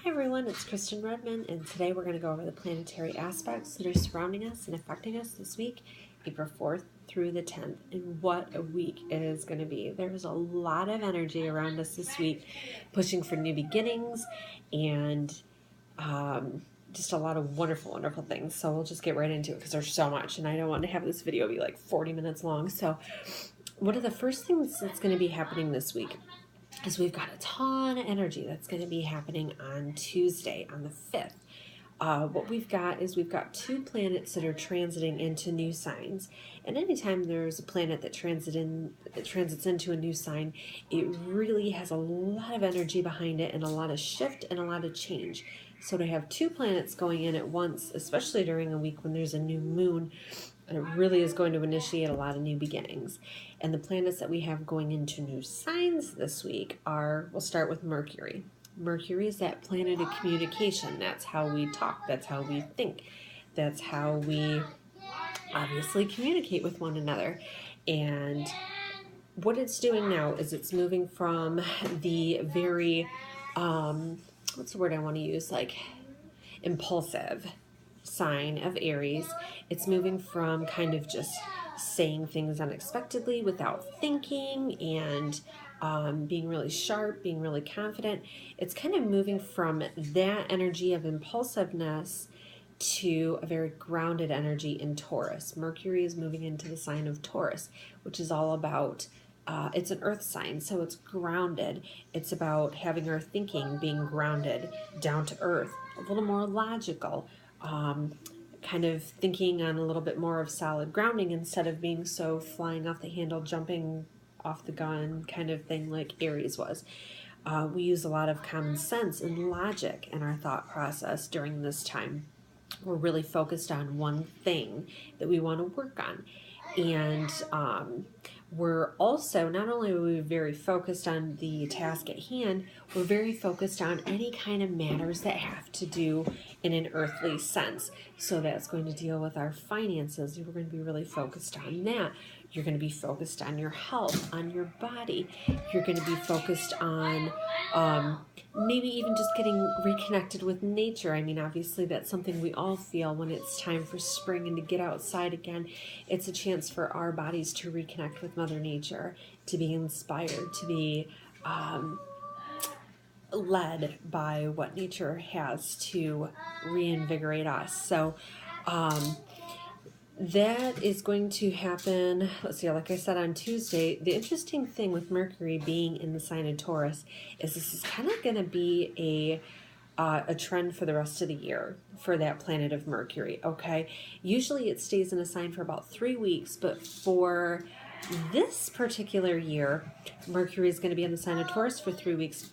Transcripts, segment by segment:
Hi everyone, it's Kristen Redman, and today we're going to go over the planetary aspects that are surrounding us and affecting us this week, April 4th through the 10th, and what a week it is going to be. There's a lot of energy around us this week, pushing for new beginnings, and just a lot of wonderful, wonderful things. So we'll just get right into it because there's so much, and I don't want to have this video be like 40 minutes long. So one of the first things that's going to be happening this week is we've got a ton of energy that's going to be happening on Tuesday, on the 5th. What we've got is we've got two planets that are transiting into new signs. And anytime there's a planet that transits into a new sign, it really has a lot of energy behind it and a lot of shift and a lot of change. So to have two planets going in at once, especially during a week when there's a new moon, it really is going to initiate a lot of new beginnings. And the planets that we have going into new signs this week are, we'll start with Mercury. Mercury is that planet of communication. That's how we talk. That's how we think. That's how we obviously communicate with one another. And what it's doing now is it's moving from the very, what's the word I want to use? Like impulsive sign of Aries. It's moving from kind of just saying things unexpectedly without thinking and being really sharp, being really confident. It's kind of moving from that energy of impulsiveness to a very grounded energy in Taurus. Mercury is moving into the sign of Taurus, which is all about it's an earth sign, so it's grounded. It's about having our thinking being grounded down to earth, a little more logical, kind of thinking on a little bit more of solid grounding instead of being so flying off the handle, jumping off the gun kind of thing like Aries was. We use a lot of common sense and logic in our thought process during this time. We're really focused on one thing that we want to work on. And we're also, not only are we very focused on the task at hand, we're very focused on any kind of matters that have to do in an earthly sense. So that's going to deal with our finances. We're going to be really focused on that. You're going to be focused on your health, on your body. You're going to be focused on maybe even just getting reconnected with nature. I mean, obviously that's something we all feel when it's time for spring and to get outside again. It's a chance for our bodies to reconnect with Mother Nature, to be inspired, to be led by what nature has to reinvigorate us. So that is going to happen, let's see, like I said, on Tuesday. The interesting thing with Mercury being in the sign of Taurus is this is kind of going to be a trend for the rest of the year for that planet of Mercury, okay? Usually it stays in a sign for about 3 weeks, but for this particular year, Mercury is going to be in the sign of Taurus for 3 weeks.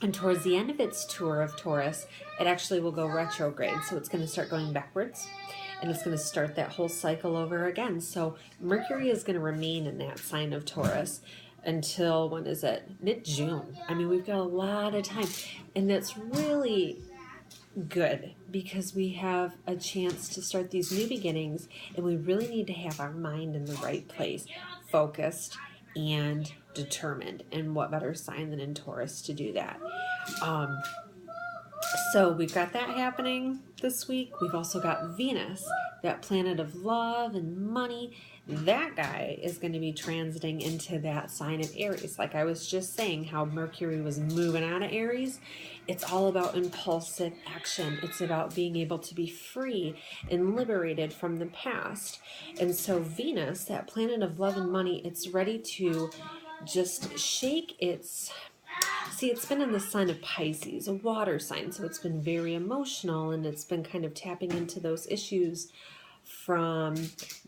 And towards the end of its tour of Taurus, it actually will go retrograde. So it's going to start going backwards. And it's going to start that whole cycle over again. So Mercury is going to remain in that sign of Taurus until, when is it? Mid-June. I mean, we've got a lot of time. And that's really good because we have a chance to start these new beginnings. And we really need to have our mind in the right place, focused and determined. And what better sign than in Taurus to do that? So we've got that happening this week. We've also got Venus, that planet of love and money. That guy is going to be transiting into that sign of Aries. Like I was just saying, how Mercury was moving out of Aries. It's all about impulsive action. It's about being able to be free and liberated from the past. And so Venus, that planet of love and money, it's ready to just shake its... See, it's been in the sign of Pisces, a water sign, so it's been very emotional, and it's been kind of tapping into those issues from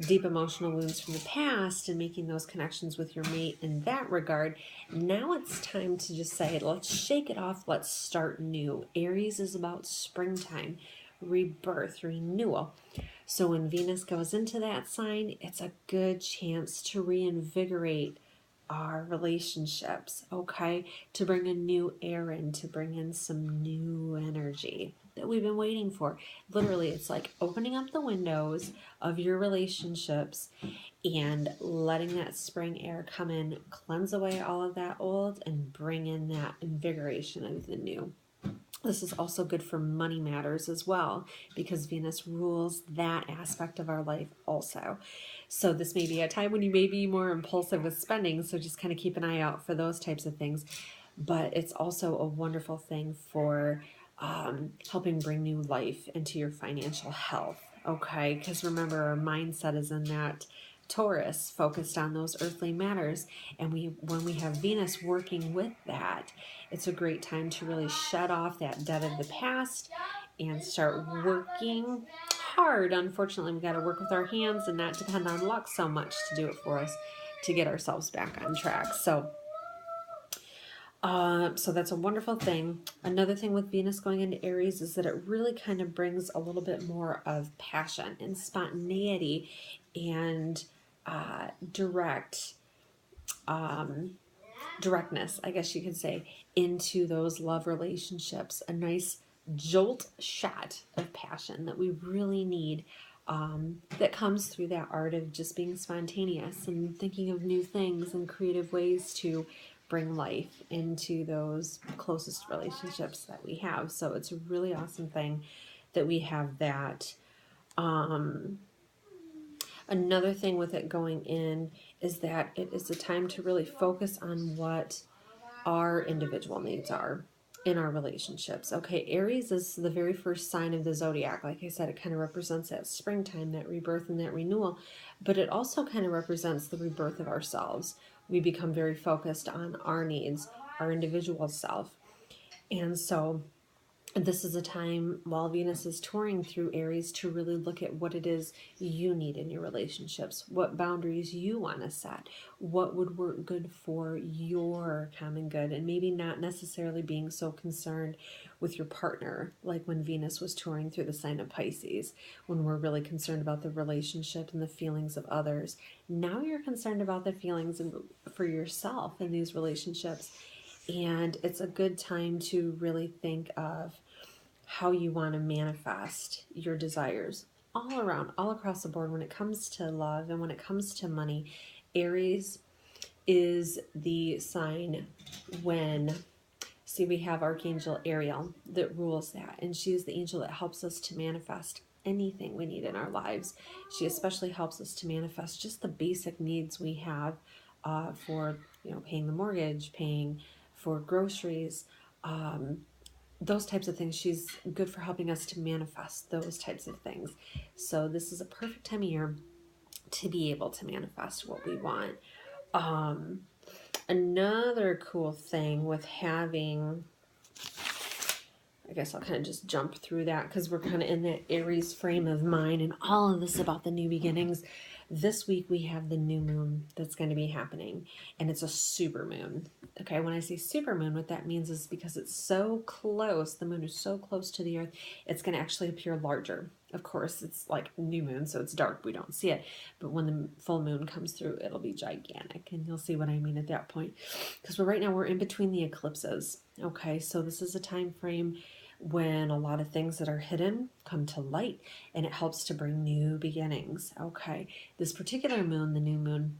deep emotional wounds from the past and making those connections with your mate in that regard. Now it's time to just say, let's shake it off, let's start new. Aries is about springtime, rebirth, renewal. So when Venus goes into that sign, it's a good chance to reinvigorate our relationships, okay? To bring a new air in, to bring in some new energy that we've been waiting for. Literally, it's like opening up the windows of your relationships and letting that spring air come in, cleanse away all of that old, and bring in that invigoration of the new. This is also good for money matters as well, because Venus rules that aspect of our life also. So this may be a time when you may be more impulsive with spending, so just kind of keep an eye out for those types of things. But it's also a wonderful thing for helping bring new life into your financial health, okay? Because remember, our mindset is in that Taurus, focused on those earthly matters, and when we have Venus working with that, it's a great time to really shut off that debt of the past and start working hard. Unfortunately, we got to work with our hands and not depend on luck so much to do it for us, to get ourselves back on track. So that's a wonderful thing. Another thing with Venus going into Aries is that it really kind of brings a little bit more of passion and spontaneity and directness, I guess you could say, into those love relationships. A nice jolt shot of passion that we really need, that comes through that art of just being spontaneous and thinking of new things and creative ways to bring life into those closest relationships that we have. So it's a really awesome thing that we have that. Another thing with it going in is that it is a time to really focus on what our individual needs are in our relationships. Okay, Aries is the very first sign of the zodiac. Like I said, it kind of represents that springtime, that rebirth, and that renewal, but it also kind of represents the rebirth of ourselves. We become very focused on our needs, our individual self. And so this is a time while Venus is touring through Aries to really look at what it is you need in your relationships, what boundaries you want to set, what would work good for your common good, and maybe not necessarily being so concerned with your partner, like when Venus was touring through the sign of Pisces, when we're really concerned about the relationship and the feelings of others. Now you're concerned about the feelings for yourself in these relationships. And it's a good time to really think of how you want to manifest your desires all around, all across the board when it comes to love and when it comes to money. Aries is the sign we have Archangel Ariel that rules that, and she is the angel that helps us to manifest anything we need in our lives. She especially helps us to manifest just the basic needs we have for paying the mortgage, paying for groceries, those types of things. She's good for helping us to manifest those types of things. So this is a perfect time of year to be able to manifest what we want. Another cool thing with having, I guess I'll kind of just jump through that because we're kind of in that Aries frame of mind and all of this about the new beginnings. This week we have the new moon that's going to be happening, and it's a super moon. Okay, when I say super moon, what that means is because it's so close, the moon is so close to the earth, it's going to actually appear larger. Of course, it's like new moon, so it's dark, we don't see it. But when the full moon comes through, it'll be gigantic, and you'll see what I mean at that point. Because right now we're in between the eclipses. Okay, so this is a time frame when a lot of things that are hidden come to light, and it helps to bring new beginnings. Okay, this particular moon, the new moon,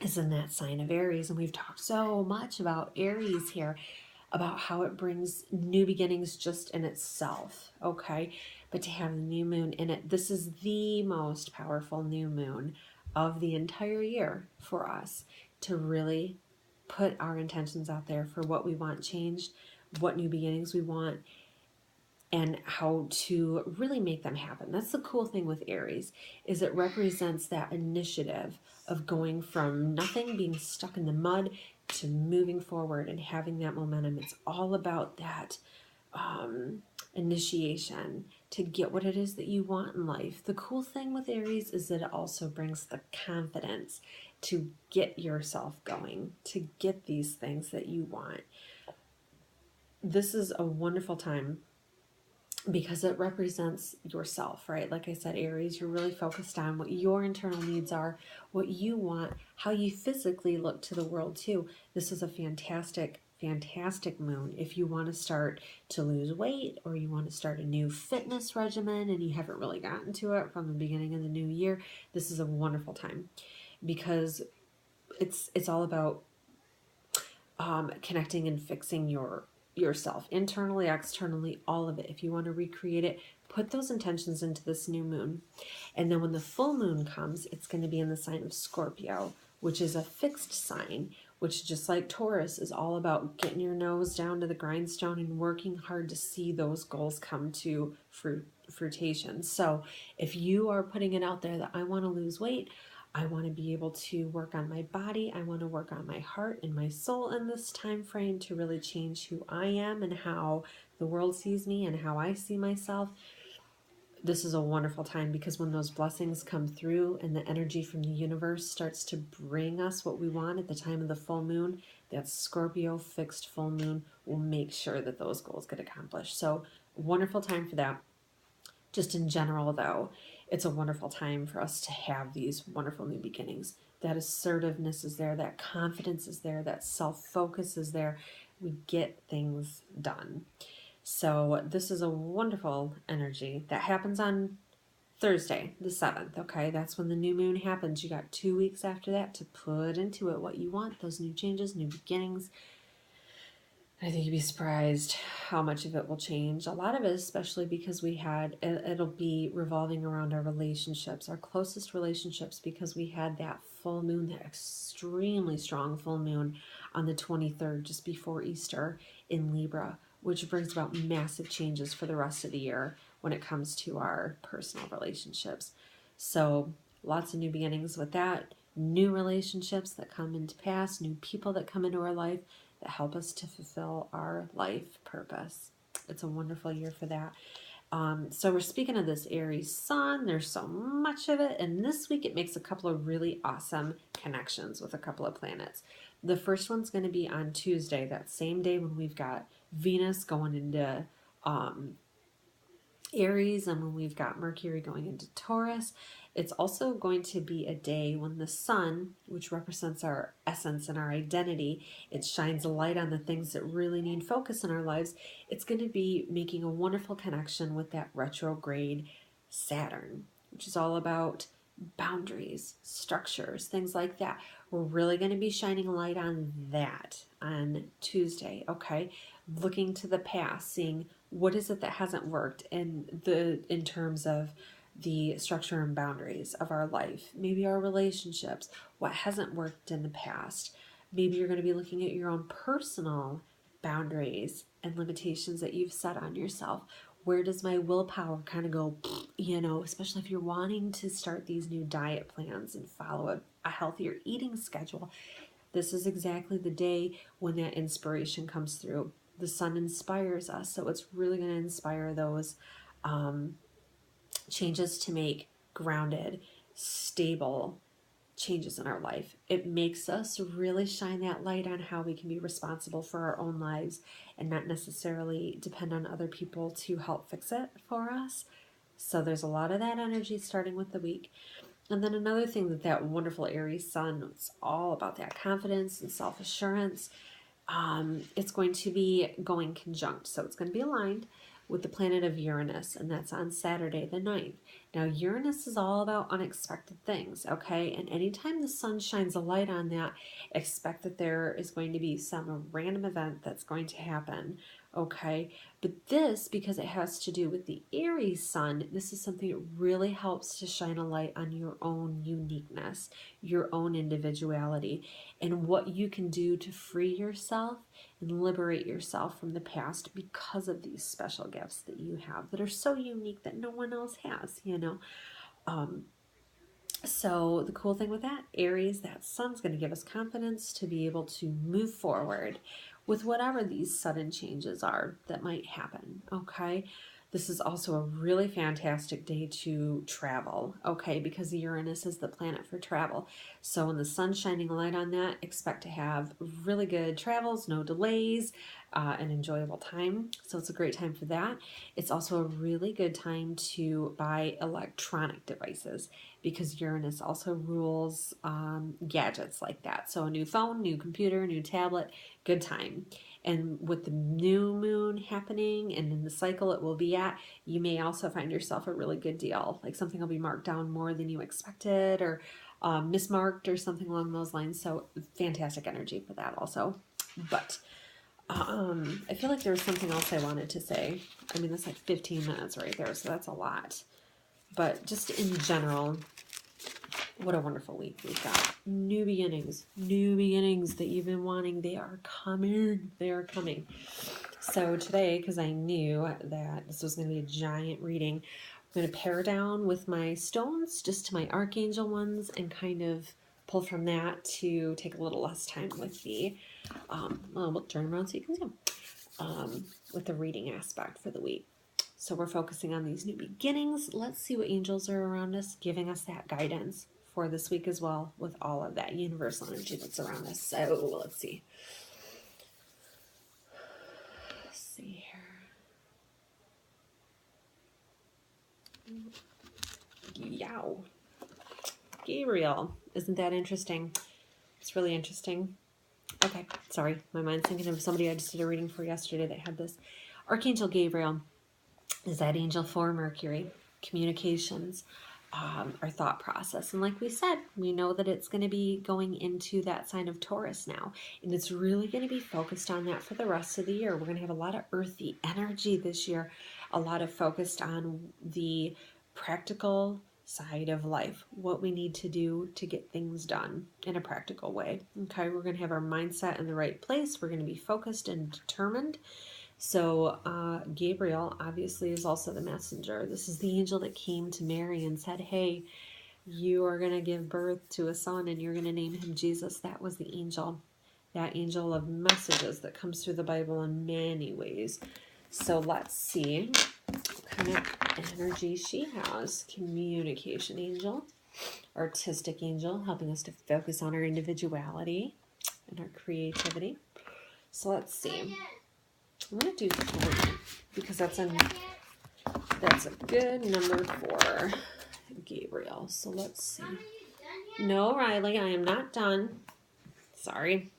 is in that sign of Aries, and we've talked so much about Aries here, about how it brings new beginnings just in itself. Okay, but to have the new moon in it, this is the most powerful new moon of the entire year for us to really put our intentions out there for what we want changed, what new beginnings we want, and how to really make them happen. That's the cool thing with Aries, is it represents that initiative of going from nothing, being stuck in the mud, to moving forward and having that momentum. It's all about that initiation to get what it is that you want in life. The cool thing with Aries is that it also brings the confidence to get yourself going, to get these things that you want. This is a wonderful time because it represents yourself, right? Like I said, Aries, you're really focused on what your internal needs are, what you want, how you physically look to the world too. This is a fantastic moon if you want to start to lose weight, or you want to start a new fitness regimen and you haven't really gotten to it from the beginning of the new year. This is a wonderful time because it's all about connecting and fixing your yourself internally, externally, all of it. If you want to recreate it, put those intentions into this new moon. And then when the full moon comes, it's going to be in the sign of Scorpio, which is a fixed sign, which just like Taurus is all about getting your nose down to the grindstone and working hard to see those goals come to fruition. So if you are putting it out there that I want to lose weight, I want to be able to work on my body, I want to work on my heart and my soul in this time frame to really change who I am and how the world sees me and how I see myself, this is a wonderful time, because when those blessings come through and the energy from the universe starts to bring us what we want at the time of the full moon, that Scorpio fixed full moon will make sure that those goals get accomplished. So wonderful time for that. Just in general, though, it's a wonderful time for us to have these wonderful new beginnings. That assertiveness is there, that confidence is there, that self-focus is there. We get things done. So this is a wonderful energy that happens on Thursday, the 7th, okay? That's when the new moon happens. You got 2 weeks after that to put into it what you want, those new changes, new beginnings. I think you'd be surprised how much of it will change. A lot of it, especially because it'll be revolving around our relationships, our closest relationships, because we had that full moon, that extremely strong full moon on the 23rd, just before Easter in Libra, which brings about massive changes for the rest of the year when it comes to our personal relationships. So lots of new beginnings with that, new relationships that come into pass, new people that come into our life that help us to fulfill our life purpose. It's a wonderful year for that. So we're speaking of this Aries sun. There's so much of it. And this week it makes a couple of really awesome connections with a couple of planets. The first one's going to be on Tuesday, that same day when we've got Venus going into Aries and when we've got Mercury going into Taurus. It's also going to be a day when the sun, which represents our essence and our identity, it shines a light on the things that really need focus in our lives. It's going to be making a wonderful connection with that retrograde Saturn, which is all about boundaries, structures, things like that. We're really going to be shining a light on that on Tuesday, okay? Looking to the past, seeing what is it that hasn't worked in terms of the structure and boundaries of our life, maybe our relationships, what hasn't worked in the past. Maybe you're going to be looking at your own personal boundaries and limitations that you've set on yourself. Where does my willpower kind of go, especially if you're wanting to start these new diet plans and follow a healthier eating schedule. This is exactly the day when that inspiration comes through. The sun inspires us, so it's really going to inspire those changes to make grounded, stable changes in our life. It makes us really shine that light on how we can be responsible for our own lives and not necessarily depend on other people to help fix it for us. So there's a lot of that energy starting with the week. And then another thing that wonderful Aries sun, it's all about that confidence and self-assurance. It's going to be going conjunct. So it's going to be aligned with the planet of Uranus, and that's on Saturday the 9th. Now, Uranus is all about unexpected things, okay? And anytime the sun shines a light on that, expect that there is going to be some random event that's going to happen, okay? But this, because it has to do with the Aries sun, this is something that really helps to shine a light on your own uniqueness, your own individuality, and what you can do to free yourself and liberate yourself from the past because of these special gifts that you have that are so unique that no one else has, So the cool thing with that, Aries, that sun's going to give us confidence to be able to move forward with whatever these sudden changes are that might happen, okay? This is also a really fantastic day to travel, okay, because Uranus is the planet for travel. So when the sun's shining a light on that, expect to have really good travels, no delays, an enjoyable time. So it's a great time for that. It's also a really good time to buy electronic devices because Uranus also rules gadgets like that. So a new phone, new computer, new tablet, good time. And with the new moon happening and in the cycle it will be at, you may also find yourself a really good deal. Like something will be marked down more than you expected or mismarked or something along those lines. So fantastic energy for that also. But I feel like there was something else I wanted to say. I mean, that's like 15 minutes right there, so that's a lot. But just in general, what a wonderful week we've got. New beginnings that you've been wanting. They are coming. They are coming. So today, because I knew that this was going to be a giant reading, I'm going to pare down with my stones just to my archangel ones and kind of pull from that to take a little less time with the, well, we'll turn around so you can see them, with the reading aspect for the week. So we're focusing on these new beginnings. Let's see what angels are around us, giving us that guidance for this week as well, with all of that universal energy that's around us. So let's see. Let's see here. Yow. Gabriel. Isn't that interesting? It's really interesting. Okay, sorry. My mind's thinking of somebody I just did a reading for yesterday that had this. Archangel Gabriel is that angel for Mercury, communications, our thought process. And like we said, we know that it's going to be going into that sign of Taurus now. And it's really going to be focused on that for the rest of the year. We're going to have a lot of earthy energy this year, a lot of focused on the practical side of life, what we need to do to get things done in a practical way. Okay, we're going to have our mindset in the right place. We're going to be focused and determined. So Gabriel obviously is also the messenger. This is the angel that came to Mary and said, hey, you are going to give birth to a son and you're going to name him Jesus. That was the angel, that angel of messages that comes through the Bible in many ways. So let's see what kind of energy she has. Communication angel, artistic angel, helping us to focus on our individuality and our creativity. So let's see. I'm going to do 3 because that's a good number for Gabriel. So let's see. No, Riley, I am not done. Sorry.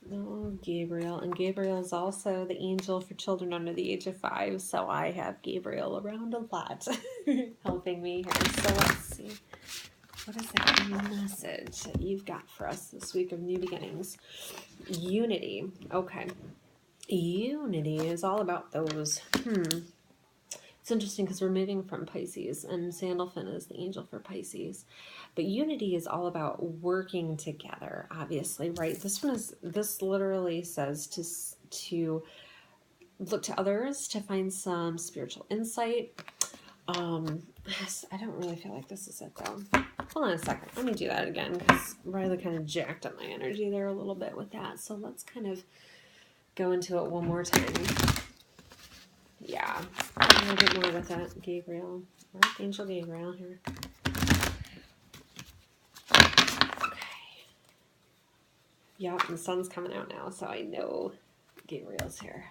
No, Gabriel. And Gabriel is also the angel for children under the age of 5. So I have Gabriel around a lot helping me here. So let's see. What is that message that you've got for us this week of new beginnings? Unity. Okay. Unity is all about those. It's interesting because we're moving from Pisces, and Sandalphon is the angel for Pisces. But unity is all about working together, obviously, right? This literally says to look to others to find some spiritual insight. I don't really feel like this is it though. Hold on a second. Let me do that again because Riley kind of jacked up my energy there a little bit with that. So let's kind of go into it one more time. Yeah, a little bit more with that. Gabriel, Archangel Gabriel here. Okay. Yep, the sun's coming out now, so I know Gabriel's here.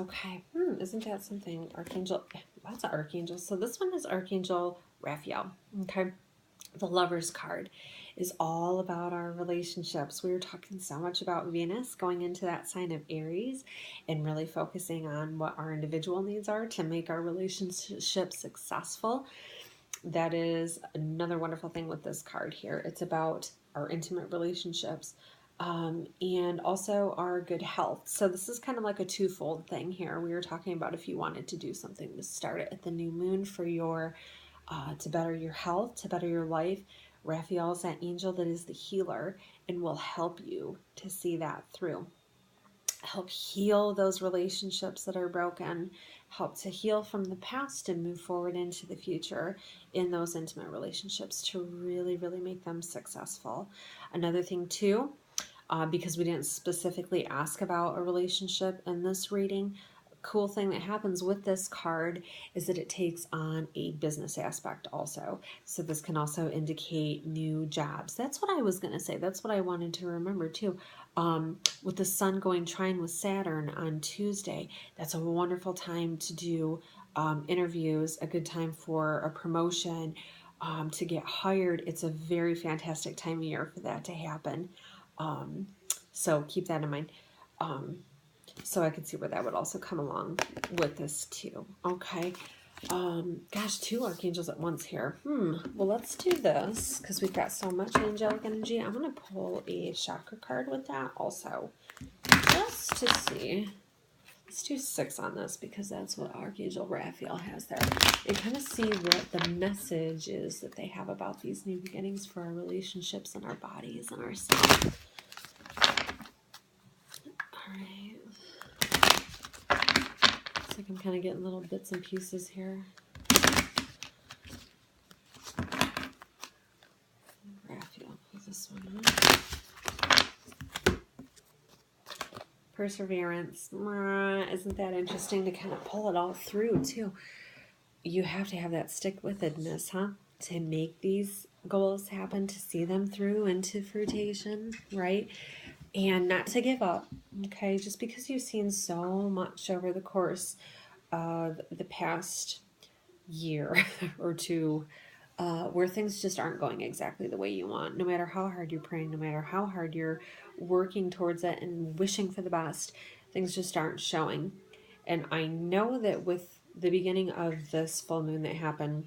Okay, isn't that something? Archangel, lots of archangels. So this one is Archangel Raphael, okay? The Lover's card is all about our relationships. We were talking so much about Venus going into that sign of Aries and really focusing on what our individual needs are to make our relationship successful. That is another wonderful thing with this card here. It's about our intimate relationships, and also our good health. So this is kind of like a twofold thing here. We were talking about if you wanted to do something to start it at the new moon for your, to better your health, to better your life. Raphael is that angel that is the healer and will help you to see that through. Help heal those relationships that are broken, help to heal from the past and move forward into the future in those intimate relationships to really, really make them successful. Another thing too, because we didn't specifically ask about a relationship in this reading, cool thing that happens with this card is that it takes on a business aspect also. So this can also indicate new jobs. That's what I was going to say. That's what I wanted to remember too. With the sun going trine with Saturn on Tuesday, that's a wonderful time to do interviews, a good time for a promotion, to get hired. It's a very fantastic time of year for that to happen. So keep that in mind. So I could see where that would also come along with this too. Okay. Gosh, 2 archangels at once here. Well, let's do this because we've got so much angelic energy. I'm going to pull a chakra card with that also, just to see. Let's do 6 on this because that's what Archangel Raphael has there. And kind of see what the message is that they have about these new beginnings for our relationships and our bodies and ourselves. All right. Looks like I'm kind of getting little bits and pieces here. Raphael, pull this one up. Perseverance. Isn't that interesting to kind of pull it all through too? You have to have that stick-with-itness, huh? To make these goals happen, to see them through into fruition, right? And not to give up, okay? Just because you've seen so much over the course of the past year or two, where things just aren't going exactly the way you want, no matter how hard you're praying, no matter how hard you're working towards it and wishing for the best, things just aren't showing. And I know that with the beginning of this full moon that happened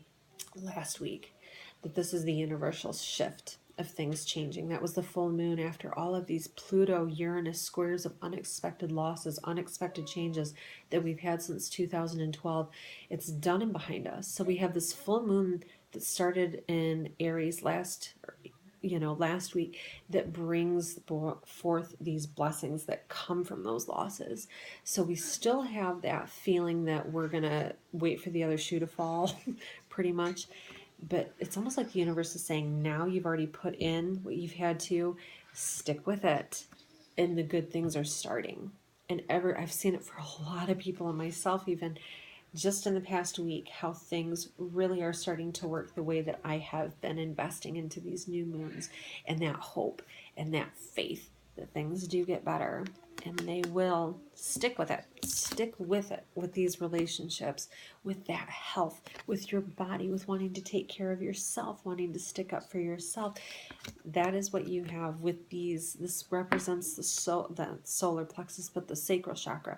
last week, that this is the universal shift of things changing. That was the full moon after all of these Pluto-Uranus squares of unexpected losses, unexpected changes that we've had since 2012. It's done and behind us. So we have this full moon that started in Aries last week, that brings forth these blessings that come from those losses. So we still have that feeling that we're going to wait for the other shoe to fall, pretty much. But it's almost like the universe is saying, now you've already put in what you've had to, stick with it. And the good things are starting. And I've seen it for a lot of people, and myself even, just in the past week, how things really are starting to work the way that I have been investing into these new moons, and that hope and that faith that things do get better, and they will. Stick with it with these relationships, with that health, with your body, with wanting to take care of yourself, wanting to stick up for yourself. That is what you have with these. This represents the solar plexus, but the sacral chakra,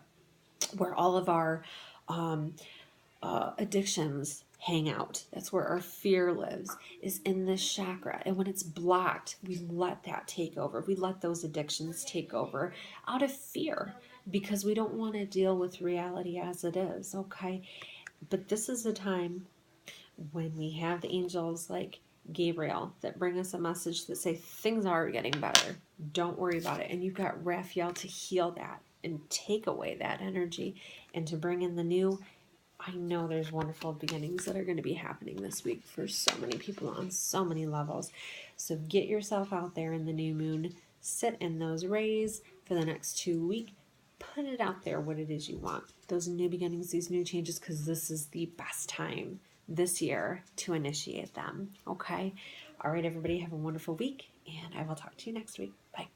where all of our addictions hang out. That's where our fear lives, is in this chakra. And when it's blocked, we let that take over. We let those addictions take over out of fear, because we don't want to deal with reality as it is, okay? But this is a time when we have the angels like Gabriel that bring us a message that say things are getting better. Don't worry about it. And you've got Raphael to heal that and take away that energy and to bring in the new. I know there's wonderful beginnings that are going to be happening this week for so many people on so many levels. So get yourself out there in the new moon. Sit in those rays for the next 2 weeks. Put it out there what it is you want. Those new beginnings, these new changes, because this is the best time this year to initiate them. Okay? All right, everybody, have a wonderful week, and I will talk to you next week. Bye.